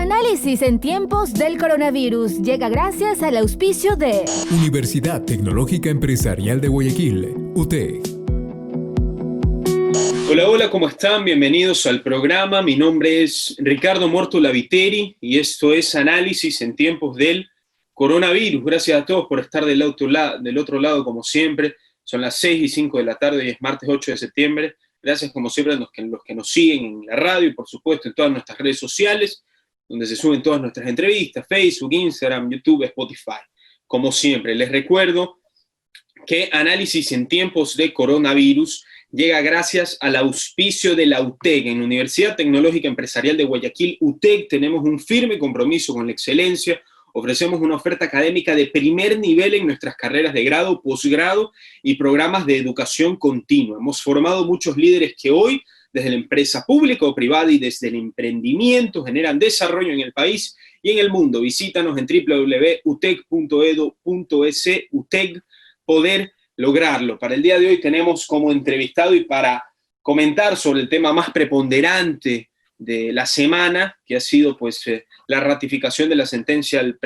Análisis en tiempos del coronavirus llega gracias al auspicio de Universidad Tecnológica Empresarial de Guayaquil, UTEC. Hola, hola, ¿cómo están? Bienvenidos al programa. Mi nombre es Ricardo Mortola Viteri y esto es Análisis en tiempos del coronavirus. Gracias a todos por estar del otro lado, como siempre. Son las 6:05 de la tarde y es martes 8 de septiembre. Gracias, como siempre, a los que nos siguen en la radio y, por supuesto, en todas nuestras redes sociales, donde se suben todas nuestras entrevistas, Facebook, Instagram, YouTube, Spotify. Como siempre, les recuerdo que Análisis en tiempos de coronavirus llega gracias al auspicio de la UTEC. En la Universidad Tecnológica Empresarial de Guayaquil, UTEC, tenemos un firme compromiso con la excelencia. Ofrecemos una oferta académica de primer nivel en nuestras carreras de grado, posgrado y programas de educación continua. Hemos formado muchos líderes que hoy, desde la empresa pública o privada y desde el emprendimiento, generan desarrollo en el país y en el mundo. Visítanos en www.utec.edu.es, UTEC, poder lograrlo. Para el día de hoy tenemos como entrevistado y para comentar sobre el tema más preponderante de la semana, que ha sido la ratificación de la sentencia al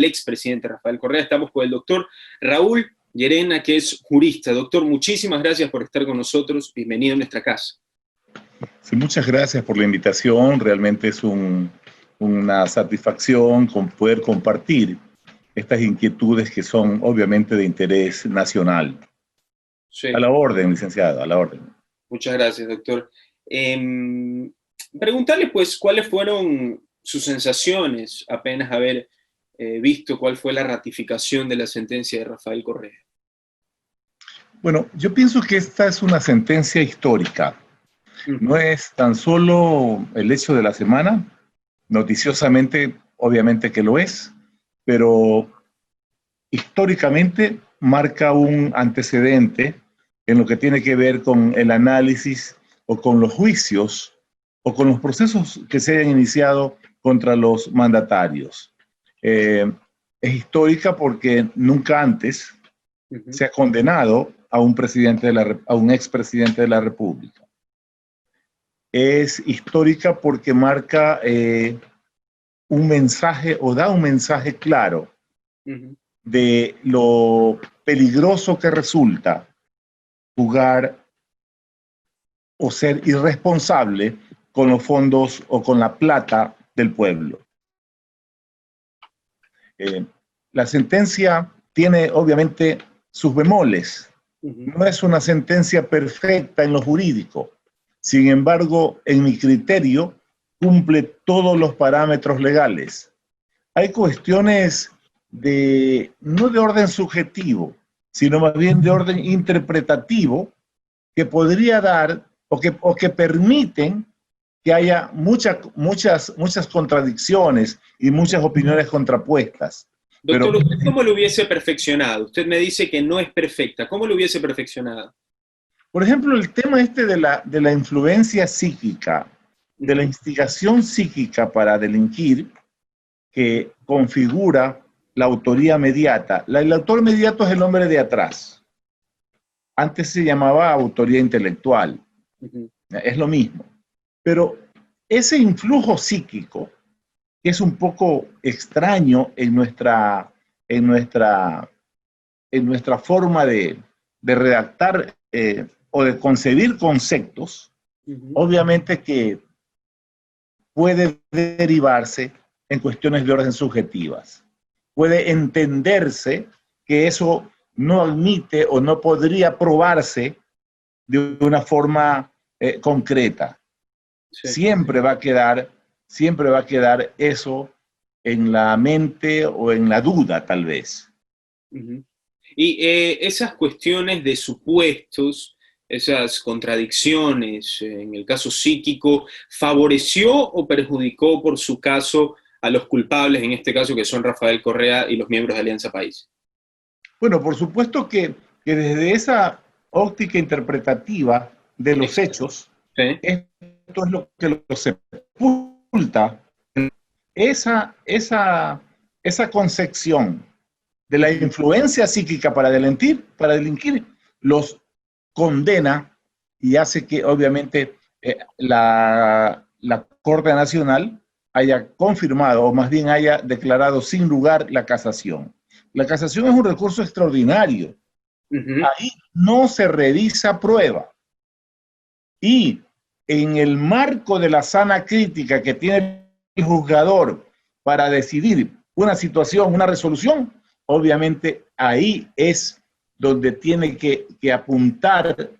expresidente Rafael Correa. Estamos con el doctor Raúl Llerena, que es jurista. Doctor, muchísimas gracias por estar con nosotros. Bienvenido a nuestra casa. Sí, muchas gracias por la invitación. Realmente es una satisfacción poder compartir estas inquietudes que son obviamente de interés nacional. Sí. A la orden, licenciado, a la orden. Muchas gracias, doctor. Preguntarle, cuáles fueron sus sensaciones apenas haber visto cuál fue la ratificación de la sentencia de Rafael Correa. Bueno, yo pienso que esta es una sentencia histórica. No es tan solo el hecho de la semana, noticiosamente, obviamente que lo es, pero históricamente marca un antecedente en lo que tiene que ver con el análisis o con los juicios o con los procesos que se hayan iniciado contra los mandatarios. Es histórica porque nunca antes se ha condenado a un expresidente de la República. Es histórica porque marca un mensaje o da un mensaje claro de lo peligroso que resulta jugar o ser irresponsable con los fondos o con la plata del pueblo. La sentencia tiene obviamente sus bemoles. No es una sentencia perfecta en lo jurídico. Sin embargo, en mi criterio, cumple todos los parámetros legales. Hay cuestiones no de orden subjetivo, sino más bien de orden interpretativo, que podría dar o que permiten que haya muchas contradicciones y muchas opiniones contrapuestas. Doctor, ¿usted cómo lo hubiese perfeccionado? Usted me dice que no es perfecta. ¿Cómo lo hubiese perfeccionado? Por ejemplo, el tema de la influencia psíquica, de la instigación psíquica para delinquir, que configura la autoría mediata. El autor mediato es el hombre de atrás. Antes se llamaba autoría intelectual. Es lo mismo. Pero ese influjo psíquico, que es un poco extraño en nuestra forma de redactar o de concebir conceptos, obviamente que puede derivarse en cuestiones de orden subjetivas. Puede entenderse que eso no admite o no podría probarse de una forma concreta. Sí. Siempre va a quedar eso en la mente o en la duda, tal vez. Y esas cuestiones de supuestos, esas contradicciones, en el caso psíquico, ¿favoreció o perjudicó por su caso a los culpables, en este caso que son Rafael Correa y los miembros de Alianza País? Bueno, por supuesto que desde esa óptica interpretativa de los hechos, ¿sí? Esto es lo que lo sepulta. Esa concepción de la influencia psíquica para delinquir, los condena y hace que obviamente la Corte Nacional haya confirmado, o más bien haya declarado sin lugar la casación. La casación es un recurso extraordinario. Ahí no se revisa prueba. Y en el marco de la sana crítica que tiene el juzgador para decidir una situación, una resolución, obviamente ahí es donde tiene que apuntar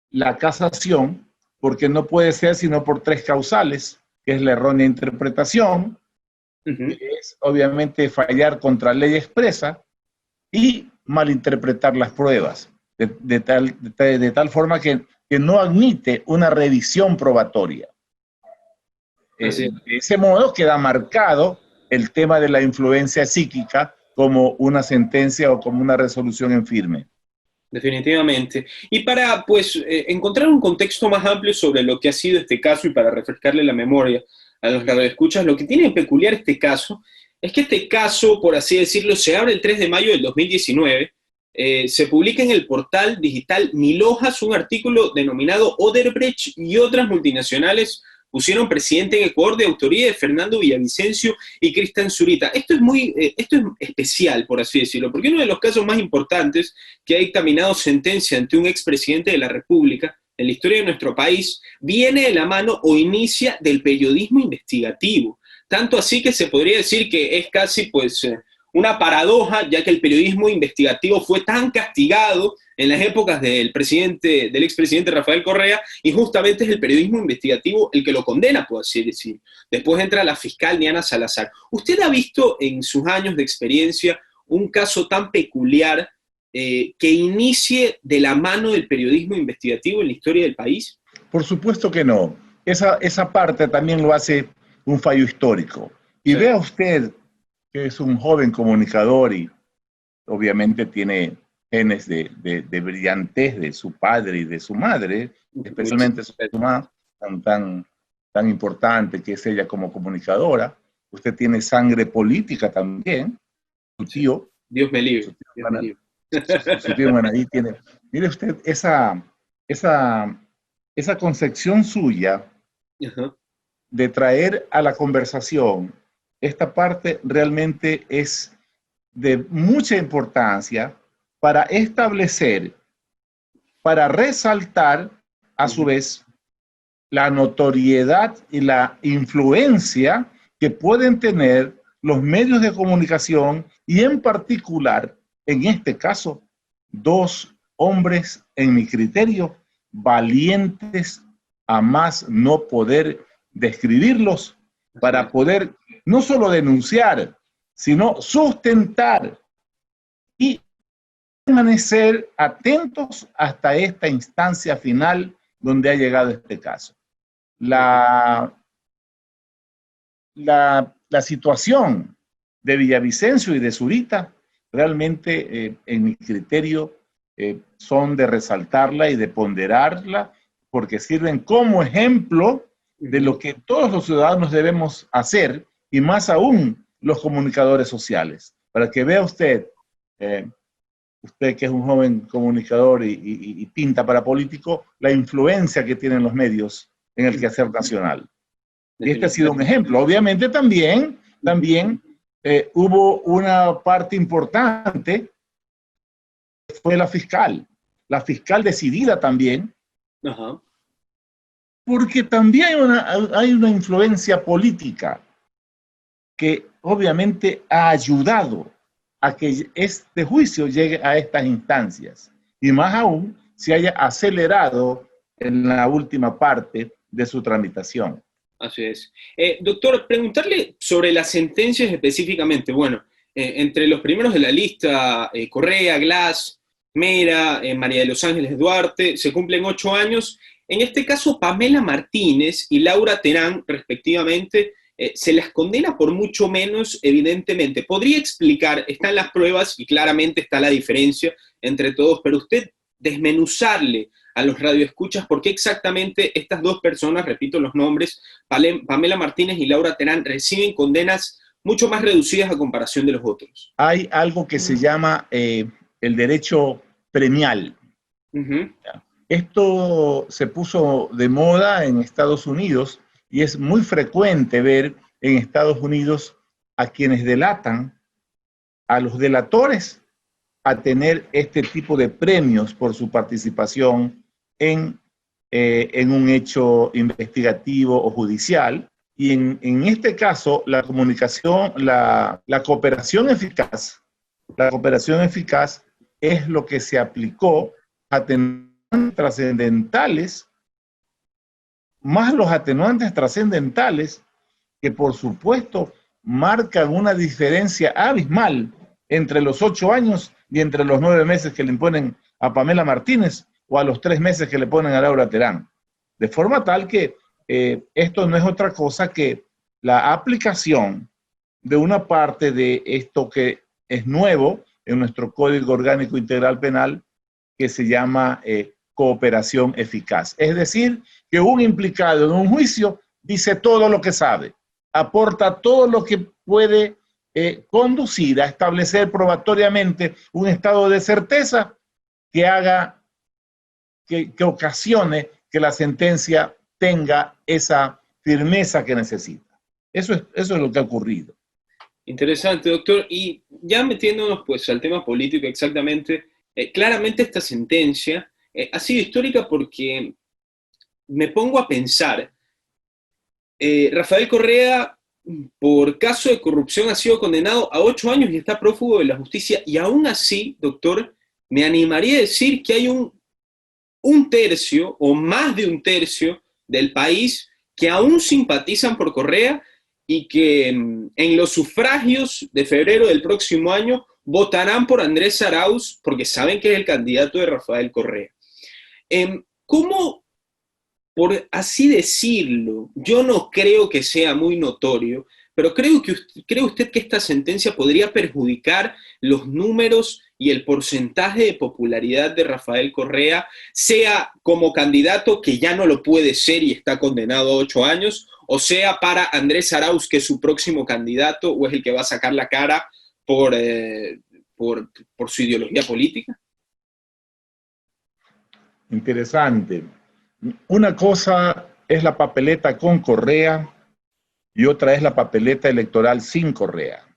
la casación, porque no puede ser sino por tres causales, que es la errónea interpretación, que es obviamente fallar contra ley expresa y malinterpretar las pruebas, de tal forma que no admite una revisión probatoria. De ese modo queda marcado el tema de la influencia psíquica como una sentencia o como una resolución en firme. Definitivamente. Y para, pues, encontrar un contexto más amplio sobre lo que ha sido este caso y para refrescarle la memoria a los radioescuchas, lo que tiene de peculiar este caso es que este caso, por así decirlo, se abre el 3 de mayo del 2019, se publica en el portal digital Mil Hojas un artículo denominado Odebrecht y otras multinacionales pusieron presidente en Ecuador, de autoría de Fernando Villavicencio y Cristian Zurita. Esto es especial, por así decirlo, porque uno de los casos más importantes que ha dictaminado sentencia ante un expresidente de la República en la historia de nuestro país viene de la mano o inicia del periodismo investigativo. Tanto así que se podría decir que es casi, pues, una paradoja, ya que el periodismo investigativo fue tan castigado en las épocas del expresidente Rafael Correa, y justamente es el periodismo investigativo el que lo condena, por así decir. Después entra la fiscal Diana Salazar. ¿Usted ha visto en sus años de experiencia un caso tan peculiar que inicie de la mano del periodismo investigativo en la historia del país? Por supuesto que no. Esa parte también lo hace un fallo histórico. Y sí, vea usted que es un joven comunicador y obviamente tiene genes de brillantez de su padre y de su madre, especialmente su mamá, tan importante que es ella como comunicadora. Usted tiene sangre política también, su tío. Dios me libre. Su tío Manaví tiene. Mire usted, esa concepción suya de traer a la conversación esta parte realmente es de mucha importancia para establecer, para resaltar a su vez la notoriedad y la influencia que pueden tener los medios de comunicación y en particular, en este caso, dos hombres, en mi criterio, valientes a más no poder describirlos, para poder no solo denunciar, sino sustentar y permanecer atentos hasta esta instancia final donde ha llegado este caso. La situación de Villavicencio y de Zurita realmente, en mi criterio, son de resaltarla y de ponderarla, porque sirven como ejemplo de lo que todos los ciudadanos debemos hacer, y más aún los comunicadores sociales, para que vea usted, usted que es un joven comunicador y pinta para político, la influencia que tienen los medios en el quehacer nacional. Y este ha sido un ejemplo. Obviamente también hubo una parte importante, fue la fiscal decidida también, porque también hay una influencia política que obviamente ha ayudado a que este juicio llegue a estas instancias, y más aún se haya acelerado en la última parte de su tramitación. Así es. Doctor, preguntarle sobre las sentencias específicamente. Bueno, entre los primeros de la lista, Correa, Glass, Mera, María de los Ángeles Duarte, se cumplen 8 años. En este caso, Pamela Martínez y Laura Terán, respectivamente, se las condena por mucho menos, evidentemente. ¿Podría explicar, están las pruebas y claramente está la diferencia entre todos, pero usted desmenuzarle a los radioescuchas por qué exactamente estas dos personas, repito los nombres, Pamela Martínez y Laura Terán, reciben condenas mucho más reducidas a comparación de los otros? Hay algo que se llama el derecho premial. Esto se puso de moda en Estados Unidos y es muy frecuente ver en Estados Unidos a quienes delatan, a los delatores, a tener este tipo de premios por su participación en un hecho investigativo o judicial. Y en este caso, la comunicación, la cooperación eficaz es lo que se aplicó a atenuantes trascendentales, más los atenuantes trascendentales que por supuesto marcan una diferencia abismal entre los 8 años y entre los 9 meses que le imponen a Pamela Martínez o a los 3 meses que le ponen a Laura Terán. De forma tal que esto no es otra cosa que la aplicación de una parte de esto que es nuevo en nuestro Código Orgánico Integral Penal, que se llama cooperación eficaz. Es decir, que un implicado en un juicio dice todo lo que sabe, aporta todo lo que puede conducir a establecer probatoriamente un estado de certeza que haga, que ocasione que la sentencia tenga esa firmeza que necesita. Eso es lo que ha ocurrido. Interesante, doctor. Y ya metiéndonos pues al tema político exactamente, claramente esta sentencia ha sido histórica porque me pongo a pensar, Rafael Correa por caso de corrupción ha sido condenado a 8 años y está prófugo de la justicia, y aún así, doctor, me animaría a decir que hay un tercio o más de un tercio del país que aún simpatizan por Correa y que en los sufragios de febrero del próximo año votarán por Andrés Arauz porque saben que es el candidato de Rafael Correa. ¿Cómo, por así decirlo, yo no creo que sea muy notorio, pero cree usted que esta sentencia podría perjudicar los números y el porcentaje de popularidad de Rafael Correa, sea como candidato que ya no lo puede ser y está condenado a 8 años, o sea para Andrés Arauz, que es su próximo candidato o es el que va a sacar la cara por su ideología política? Interesante. Una cosa es la papeleta con Correa y otra es la papeleta electoral sin Correa.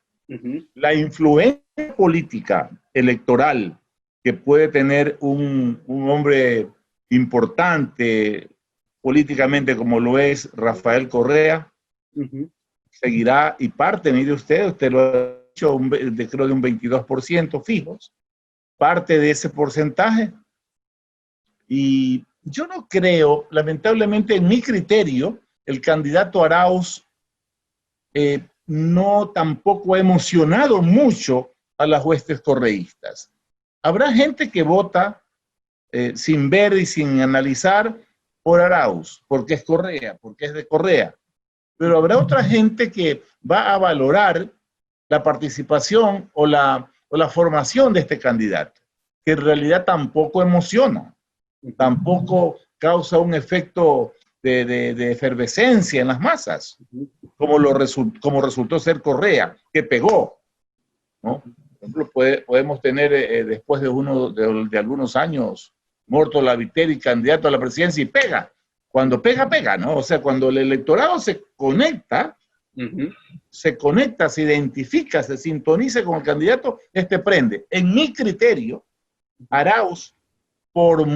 La influencia política electoral que puede tener un hombre importante políticamente como lo es Rafael Correa, seguirá y parte, mire usted lo ha dicho, creo de un 22% fijos, parte de ese porcentaje. Y yo no creo, lamentablemente en mi criterio, el candidato Arauz no tampoco ha emocionado mucho a las huestes correístas. Habrá gente que vota sin ver y sin analizar por Arauz, porque es Correa, porque es de Correa. Pero habrá otra gente que va a valorar la participación o la formación de este candidato, que en realidad tampoco emociona, tampoco causa un efecto de efervescencia en las masas, como resultó ser Correa, que pegó, ¿no? Por ejemplo, podemos tener después de algunos años Morto Laviteri candidato a la presidencia y pega. Cuando pega, pega, ¿no? O sea, cuando el electorado se conecta, se identifica, se sintoniza con el candidato, este prende. En mi criterio, Arauz, por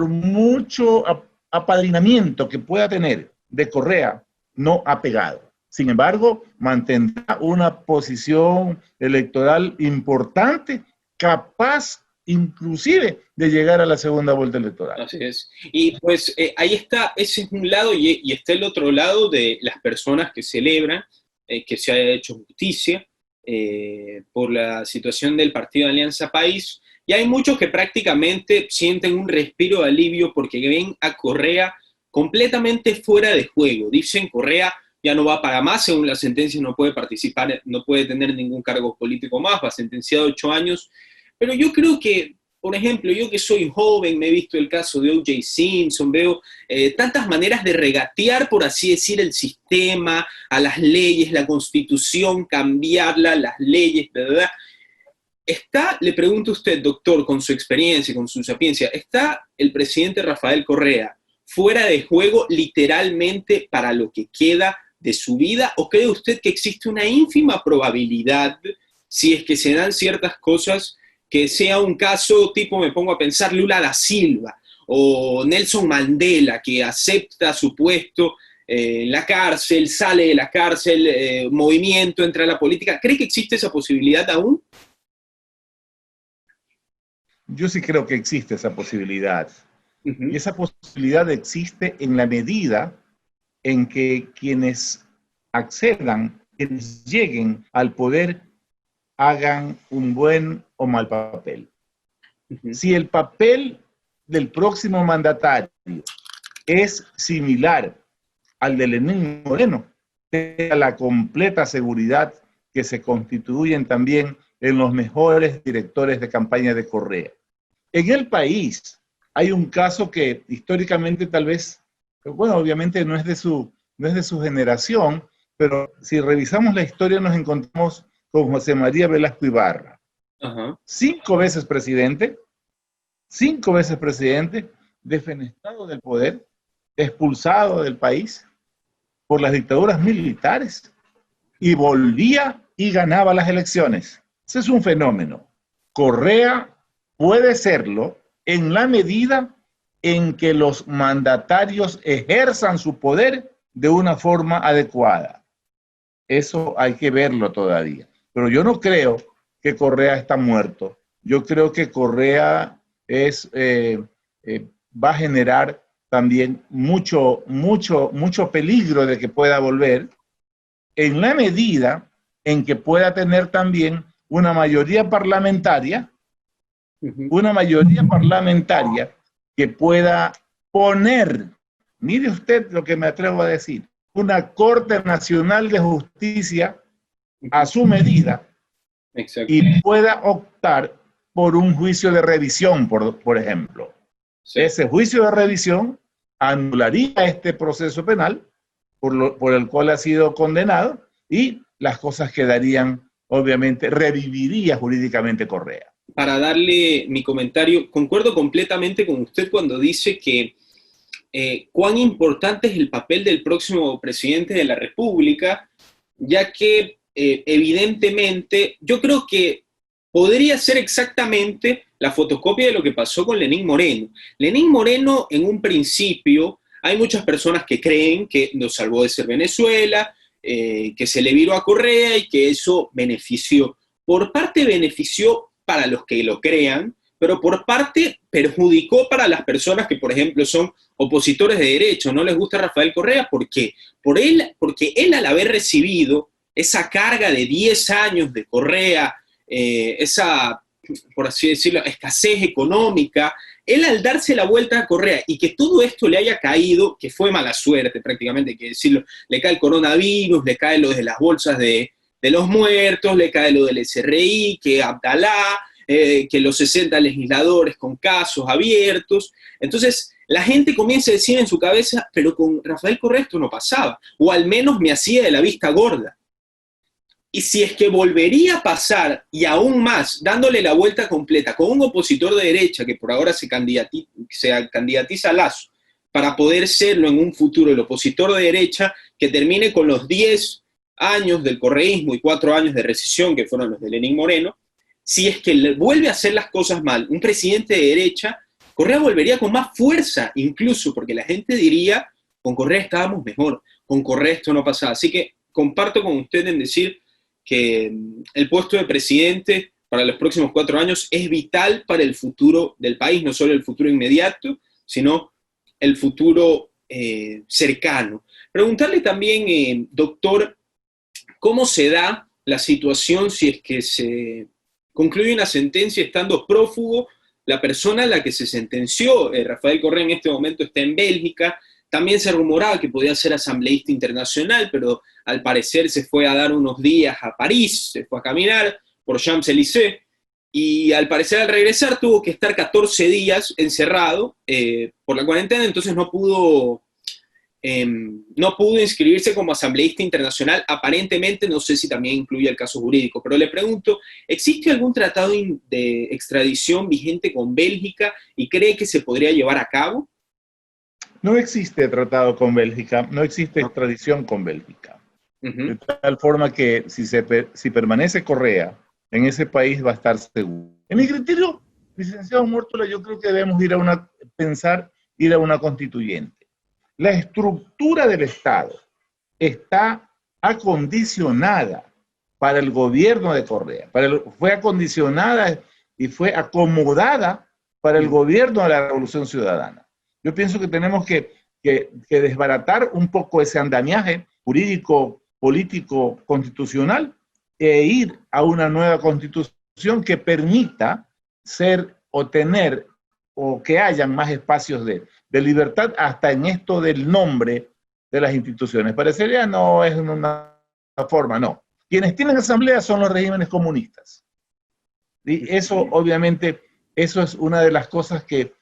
mucho apadrinamiento que pueda tener de Correa, no ha pegado. Sin embargo, mantendrá una posición electoral importante, capaz inclusive de llegar a la segunda vuelta electoral. Así es. Y pues ahí está, ese es un lado, y está el otro lado de las personas que celebran que se haya hecho justicia por la situación del partido de Alianza País. Y hay muchos que prácticamente sienten un respiro de alivio porque ven a Correa completamente fuera de juego. Dicen, Correa ya no va para más, según la sentencia no puede participar, no puede tener ningún cargo político más, va sentenciado a 8 años. Pero yo creo que, por ejemplo, yo que soy joven, me he visto el caso de O.J. Simpson, veo tantas maneras de regatear, por así decir, el sistema, a las leyes, la Constitución, cambiarla, las leyes, ¿verdad? Le pregunto a usted, doctor, con su experiencia, con su sapiencia, ¿está el presidente Rafael Correa fuera de juego literalmente para lo que queda de su vida? ¿O cree usted que existe una ínfima probabilidad, si es que se dan ciertas cosas, que sea un caso tipo, me pongo a pensar, Lula da Silva o Nelson Mandela, que acepta su puesto en la cárcel, sale de la cárcel, movimiento, entra a la política? ¿Cree que existe esa posibilidad aún? Yo sí creo que existe esa posibilidad. Uh-huh. Y esa posibilidad existe en la medida en que quienes accedan, quienes lleguen al poder, hagan un buen o mal papel. Uh-huh. Si el papel del próximo mandatario es similar al de Lenín Moreno, tenga la completa seguridad que se constituyen también en los mejores directores de campaña de Correa. En el país hay un caso que históricamente tal vez, bueno, obviamente no es de su generación, pero si revisamos la historia nos encontramos con José María Velasco Ibarra. Uh-huh. 5 veces presidente, defenestrado del poder, expulsado del país por las dictaduras militares, y volvía y ganaba las elecciones. Ese es un fenómeno. Correa puede serlo en la medida en que los mandatarios ejerzan su poder de una forma adecuada. Eso hay que verlo todavía. Pero yo no creo que Correa está muerto. Yo creo que Correa va a generar también mucho peligro de que pueda volver, en la medida en que pueda tener también una mayoría parlamentaria, que pueda poner, mire usted lo que me atrevo a decir, una Corte Nacional de Justicia a su medida. Exacto. Y pueda optar por un juicio de revisión, por ejemplo. Sí. Ese juicio de revisión anularía este proceso penal por el cual ha sido condenado, y las cosas quedarían, obviamente, reviviría jurídicamente Correa. Para darle mi comentario, concuerdo completamente con usted cuando dice que cuán importante es el papel del próximo presidente de la República, ya que evidentemente yo creo que podría ser exactamente la fotocopia de lo que pasó con Lenín Moreno. Lenín Moreno, en un principio, hay muchas personas que creen que nos salvó de ser Venezuela, que se le viró a Correa y que eso benefició. Por parte benefició para los que lo crean, pero por parte perjudicó para las personas que, por ejemplo, son opositores de derecho, no les gusta Rafael Correa. ¿Por qué? Porque él, al haber recibido esa carga de 10 años de Correa, esa, por así decirlo, escasez económica, él, al darse la vuelta a Correa y que todo esto le haya caído, que fue mala suerte prácticamente, hay que decirlo, le cae el coronavirus, le cae lo de las bolsas de los muertos, le cae lo del SRI, que Abdalá, que los 60 legisladores con casos abiertos. Entonces la gente comienza a decir en su cabeza, pero con Rafael Correa esto no pasaba, o al menos me hacía de la vista gorda. Y si es que volvería a pasar, y aún más, dándole la vuelta completa, con un opositor de derecha que por ahora se candidatiza a Lasso, para poder serlo en un futuro el opositor de derecha que termine con los 10 años del correísmo y 4 años de recesión que fueron los de Lenín Moreno, si es que vuelve a hacer las cosas mal un presidente de derecha, Correa volvería con más fuerza, incluso porque la gente diría, con Correa estábamos mejor, con Correa esto no pasaba. Así que comparto con usted en decir que el puesto de presidente para los próximos 4 años es vital para el futuro del país, no solo el futuro inmediato, sino el futuro cercano. Preguntarle también, doctor, ¿cómo se da la situación si es que se concluye una sentencia estando prófugo la persona a la que se sentenció? Rafael Correa en este momento está en Bélgica. También se rumoraba que podía ser asambleísta internacional, pero al parecer se fue a dar unos días a París, se fue a caminar por Champs-Élysées, y al parecer al regresar tuvo que estar 14 días encerrado por la cuarentena, entonces no pudo inscribirse como asambleísta internacional. Aparentemente, no sé si también incluye el caso jurídico, pero le pregunto, ¿existe algún tratado de extradición vigente con Bélgica y cree que se podría llevar a cabo? No existe tratado con Bélgica, no existe extradición con Bélgica. De tal forma que si permanece Correa en ese país va a estar seguro. En mi criterio, licenciado Mórtola, yo creo que debemos ir a una constituyente. La estructura del Estado está acondicionada para el gobierno de Correa, fue acondicionada y fue acomodada para el gobierno de la Revolución Ciudadana. Yo pienso que tenemos que desbaratar un poco ese andamiaje jurídico, político, constitucional e ir a una nueva constitución que permita tener o que hayan más espacios de libertad hasta en esto del nombre de las instituciones. Parecería no es una forma, no. Quienes tienen asamblea son los regímenes comunistas. Y eso, obviamente, eso es una de las cosas que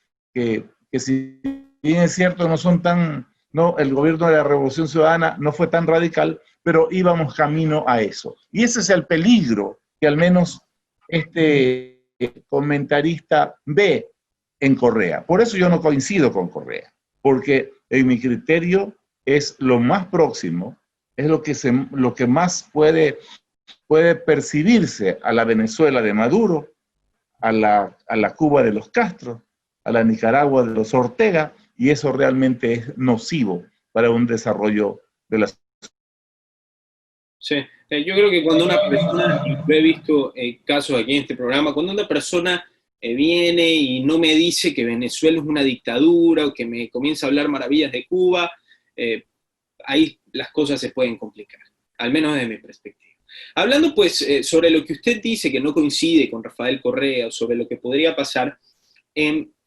si bien es cierto, el gobierno de la Revolución Ciudadana no fue tan radical, pero íbamos camino a eso. Y ese es el peligro que al menos este comentarista ve en Correa. Por eso yo no coincido con Correa, porque en mi criterio es lo más próximo, es lo que más puede percibirse a la Venezuela de Maduro, a la Cuba de los Castro, a la Nicaragua de los Ortega, y eso realmente es nocivo para un desarrollo de la sociedad. Sí, yo creo que cuando una persona, yo he visto casos aquí en este programa, cuando una persona viene y no me dice que Venezuela es una dictadura o que me comienza a hablar maravillas de Cuba, ahí las cosas se pueden complicar, al menos desde mi perspectiva. Hablando pues sobre lo que usted dice que no coincide con Rafael Correa o sobre lo que podría pasar,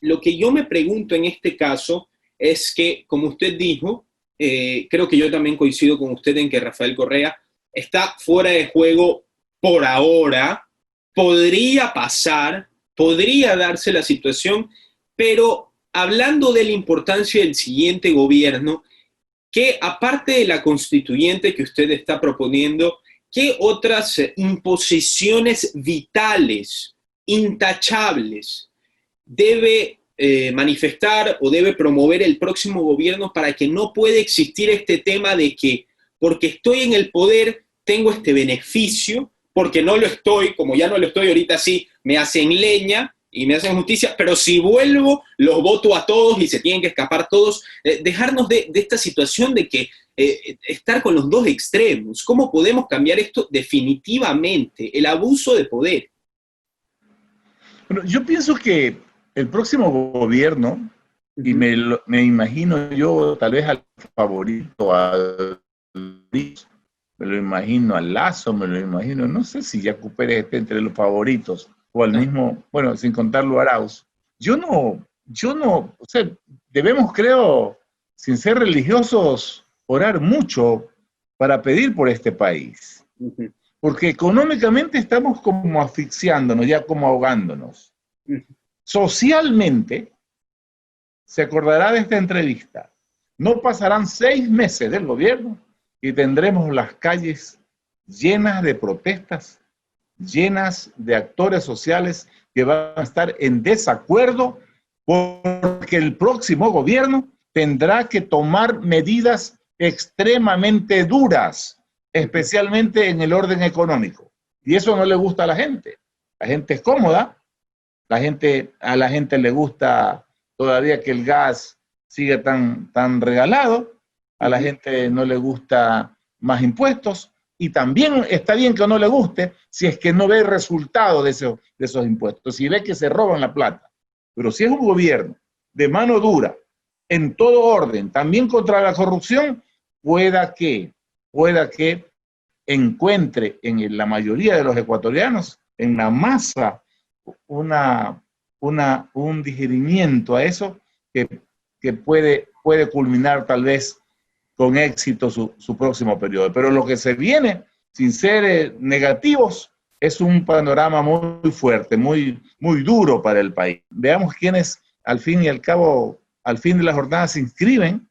lo que yo me pregunto en este caso es que, como usted dijo, creo que yo también coincido con usted en que Rafael Correa está fuera de juego por ahora, podría pasar, podría darse la situación, pero hablando de la importancia del siguiente gobierno, que aparte de la constituyente que usted está proponiendo, ¿qué otras imposiciones vitales, intachables, debe manifestar o debe promover el próximo gobierno para que no pueda existir este tema de que porque estoy en el poder tengo este beneficio, porque no lo estoy, como ya no lo estoy ahorita sí, me hacen leña y me hacen justicia, pero si vuelvo los voto a todos y se tienen que escapar todos, dejarnos de esta situación de que estar con los dos extremos. ¿Cómo podemos cambiar esto definitivamente? El abuso de poder. Bueno, yo pienso que el próximo gobierno, y me imagino yo tal vez al favorito, me lo imagino a Lazo, me lo imagino, no sé si Yacu Pérez esté entre los favoritos, o al mismo, bueno, sin contarlo Arauz. Yo no, o sea, debemos, creo, sin ser religiosos, orar mucho para pedir por este país. Porque económicamente estamos como asfixiándonos, ya como ahogándonos. Socialmente, se acordará de esta entrevista, no pasarán 6 meses del gobierno y tendremos las calles llenas de protestas, llenas de actores sociales que van a estar en desacuerdo porque el próximo gobierno tendrá que tomar medidas extremadamente duras, especialmente en el orden económico. Y eso no le gusta a la gente. La gente es cómoda, a la gente le gusta todavía que el gas siga tan regalado, a la gente no le gusta más impuestos, y también está bien que no le guste si es que no ve el resultado de esos impuestos, si ve que se roban la plata. Pero si es un gobierno de mano dura, en todo orden, también contra la corrupción, pueda que encuentre en la mayoría de los ecuatorianos, en la masa, un digerimiento a eso que puede culminar tal vez con éxito su próximo periodo. Pero lo que se viene, sin ser negativos, es un panorama muy fuerte, muy duro para el país. Veamos quiénes al fin y al cabo, al fin de la jornada se inscriben.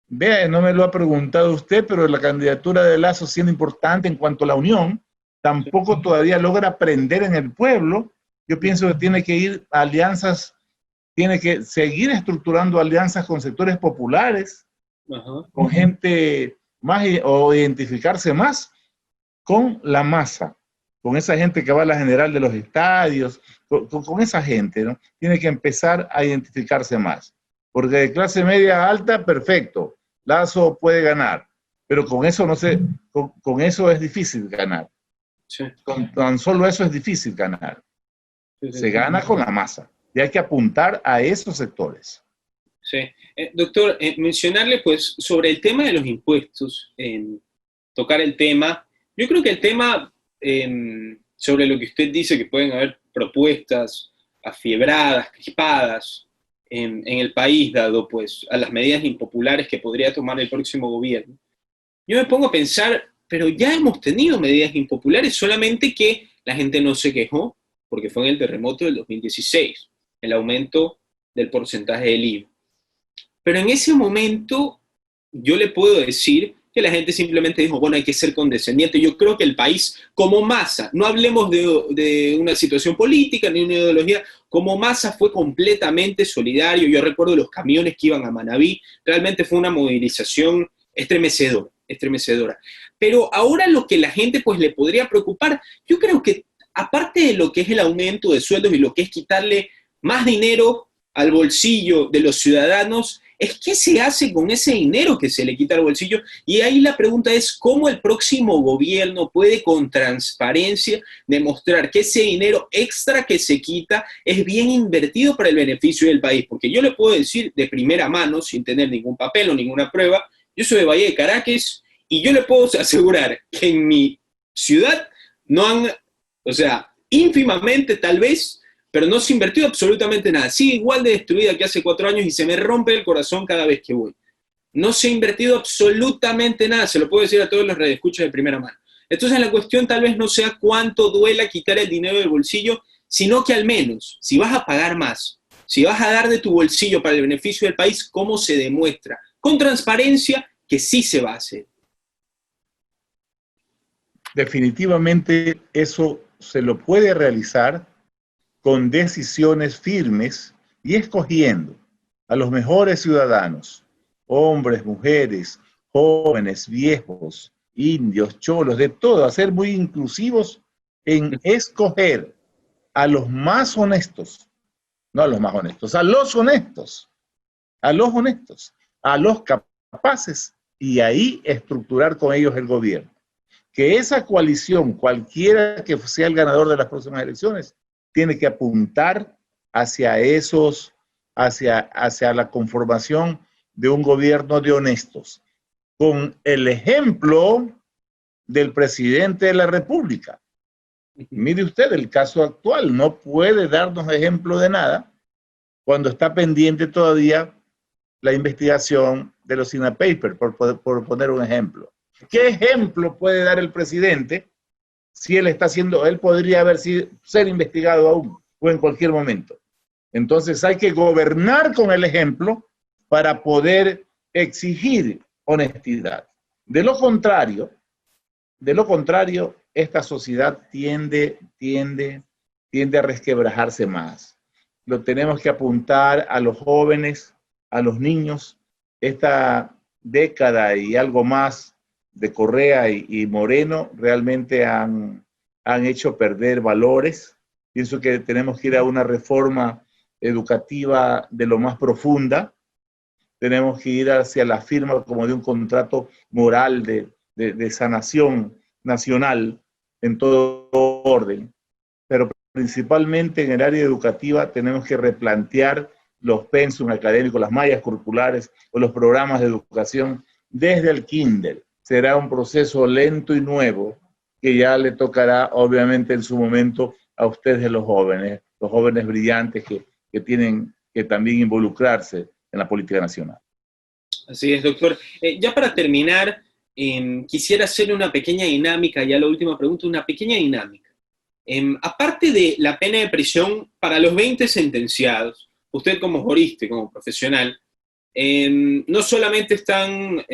Vea, no me lo ha preguntado usted, pero la candidatura de Lazo, siendo importante en cuanto a la unión, tampoco todavía logra prender en el pueblo. Yo pienso que tiene que ir a alianzas tiene que seguir estructurando alianzas con sectores populares, con gente más, o identificarse más con la masa, con esa gente que va a la general de los estadios, con esa gente, ¿no? Tiene que empezar a identificarse más. Porque de clase media alta, perfecto, Lazo puede ganar, pero con eso con eso es difícil ganar. Sí. Con tan solo eso es difícil ganar. Se gana con la masa y hay que apuntar a esos sectores. Sí. Doctor, mencionarle pues sobre el tema de los impuestos, tocar el tema. Yo creo que el tema sobre lo que usted dice que pueden haber propuestas afiebradas, crispadas en el país, dado pues a las medidas impopulares que podría tomar el próximo gobierno. Yo me pongo a pensar, pero ya hemos tenido medidas impopulares, solamente que la gente no se quejó, porque fue en el terremoto del 2016, el aumento del porcentaje del IVA. Pero en ese momento yo le puedo decir que la gente simplemente dijo, bueno, hay que ser condescendiente. Yo creo que el país, como masa, no hablemos de una situación política ni una ideología, como masa fue completamente solidario. Yo recuerdo los camiones que iban a Manabí, realmente fue una movilización estremecedora. Pero ahora lo que la gente pues le podría preocupar, yo creo que aparte de lo que es el aumento de sueldos y lo que es quitarle más dinero al bolsillo de los ciudadanos, es qué se hace con ese dinero que se le quita al bolsillo. Y ahí la pregunta es cómo el próximo gobierno puede con transparencia demostrar que ese dinero extra que se quita es bien invertido para el beneficio del país. Porque yo le puedo decir de primera mano, sin tener ningún papel o ninguna prueba, yo soy de Valle de Caracas y yo le puedo asegurar que en mi ciudad no han, o sea, ínfimamente tal vez, pero no se ha invertido absolutamente nada. Sigue igual de destruida que hace 4 años y se me rompe el corazón cada vez que voy. No se ha invertido absolutamente nada, se lo puedo decir a todos los radioescuchas de primera mano. Entonces la cuestión tal vez no sea cuánto duela quitar el dinero del bolsillo, sino que al menos, si vas a pagar más, si vas a dar de tu bolsillo para el beneficio del país, ¿cómo se demuestra? Con transparencia que sí se va a hacer. Definitivamente eso se lo puede realizar con decisiones firmes y escogiendo a los mejores ciudadanos, hombres, mujeres, jóvenes, viejos, indios, cholos, de todo, a ser muy inclusivos en escoger a los más honestos, no a los más honestos, a los honestos, a los capaces, y ahí estructurar con ellos el gobierno. Que esa coalición, cualquiera que sea el ganador de las próximas elecciones, tiene que apuntar hacia hacia la conformación de un gobierno de honestos, con el ejemplo del presidente de la República. Mire usted el caso actual, no puede darnos ejemplo de nada cuando está pendiente todavía la investigación de los SINA Papers, por poner un ejemplo. ¿Qué ejemplo puede dar el presidente si él podría ser investigado aún o en cualquier momento? Entonces hay que gobernar con el ejemplo para poder exigir honestidad. De lo contrario, esta sociedad tiende a resquebrajarse más. Lo tenemos que apuntar a los jóvenes, a los niños. Esta década y algo más de Correa y Moreno realmente han hecho perder valores. Pienso que tenemos que ir a una reforma educativa de lo más profunda. Tenemos que ir hacia la firma como de un contrato moral de sanación nacional en todo orden. Pero principalmente en el área educativa tenemos que replantear los pensum académicos, las mallas curriculares o los programas de educación desde el kinder. Será un proceso lento y nuevo que ya le tocará obviamente en su momento a ustedes los jóvenes brillantes que tienen que también involucrarse en la política nacional. Así es, doctor. Ya para terminar, quisiera hacer una pequeña dinámica, ya la última pregunta, una pequeña dinámica. Aparte de la pena de prisión para los 20 sentenciados, usted como jurista, como profesional, no solamente están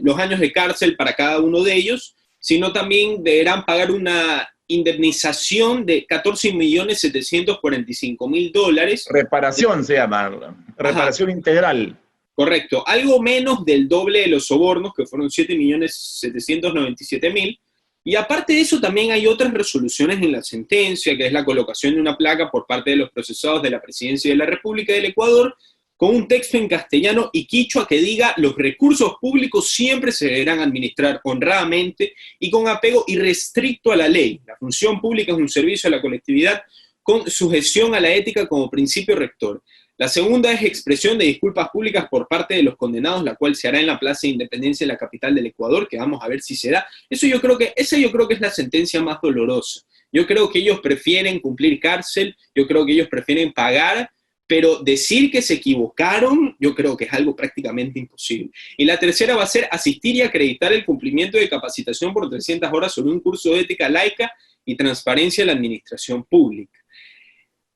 los años de cárcel para cada uno de ellos, sino también deberán pagar una indemnización de $14.745.000. Reparación se llama, reparación integral. Correcto, algo menos del doble de los sobornos, que fueron 7.797.000. Y aparte de eso, también hay otras resoluciones en la sentencia, que es la colocación de una placa por parte de los procesados de la Presidencia de la República del Ecuador, con un texto en castellano y quichua que diga: los recursos públicos siempre se deberán administrar honradamente y con apego irrestricto a la ley. La función pública es un servicio a la colectividad con sujeción a la ética como principio rector. La segunda es expresión de disculpas públicas por parte de los condenados, la cual se hará en la Plaza de Independencia en la capital del Ecuador, que vamos a ver si se da. Esa yo creo que es la sentencia más dolorosa. Yo creo que ellos prefieren cumplir cárcel, yo creo que ellos prefieren pagar, pero decir que se equivocaron, yo creo que es algo prácticamente imposible. Y la tercera va a ser asistir y acreditar el cumplimiento de capacitación por 300 horas sobre un curso de ética laica y transparencia en la administración pública.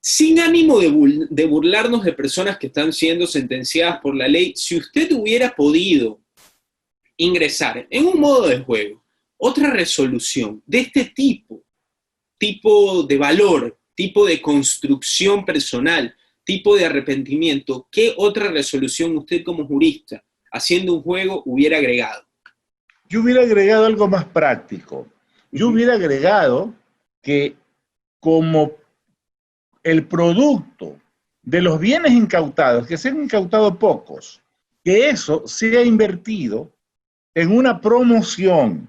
Sin ánimo de burlarnos de personas que están siendo sentenciadas por la ley, si usted hubiera podido ingresar en un modo de juego otra resolución de este tipo de valor, tipo de construcción personal, tipo de arrepentimiento, ¿qué otra resolución usted como jurista, haciendo un juego, hubiera agregado? Yo hubiera agregado algo más práctico. Yo hubiera agregado que como el producto de los bienes incautados, que se han incautado pocos, que eso se ha invertido en una promoción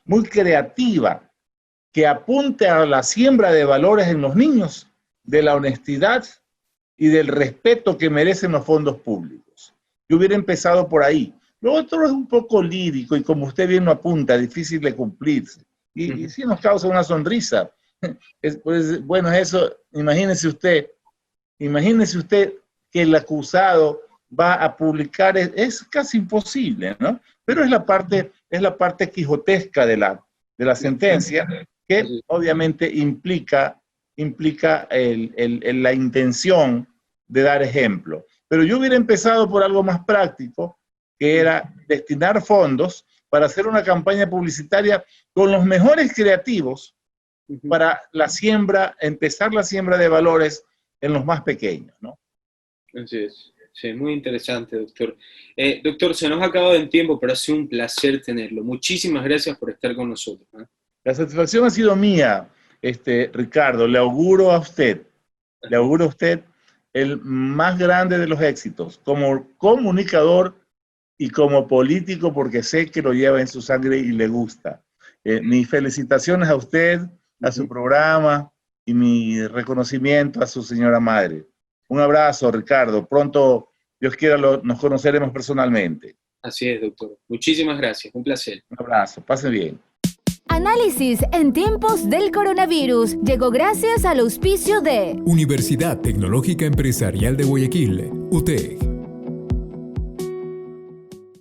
muy creativa que apunte a la siembra de valores en los niños, de la honestidad y del respeto que merecen los fondos públicos. Yo hubiera empezado por ahí. Lo otro es un poco lírico y, como usted bien lo apunta, difícil de cumplirse. Y sí nos causa una sonrisa. Bueno, eso, imagínese usted que el acusado va a publicar, es casi imposible, ¿no? Pero es la parte quijotesca de la sentencia, que obviamente implica la intención de dar ejemplo. Pero yo hubiera empezado por algo más práctico, que era destinar fondos para hacer una campaña publicitaria con los mejores creativos para empezar la siembra de valores en los más pequeños, ¿no? Así es. Sí, muy interesante, doctor. Doctor, se nos ha acabado el tiempo, pero ha sido un placer tenerlo. Muchísimas gracias por estar con nosotros, ¿eh? La satisfacción ha sido mía, Ricardo. Le auguro a usted el más grande de los éxitos, como comunicador y como político, porque sé que lo lleva en su sangre y le gusta. Mis felicitaciones a usted, a su programa, y mi reconocimiento a su señora madre. Un abrazo, Ricardo. Pronto, Dios quiera, nos conoceremos personalmente. Así es, doctor. Muchísimas gracias. Un placer. Un abrazo. Pase bien. Análisis en tiempos del coronavirus llegó gracias al auspicio de Universidad Tecnológica Empresarial de Guayaquil, UTEG.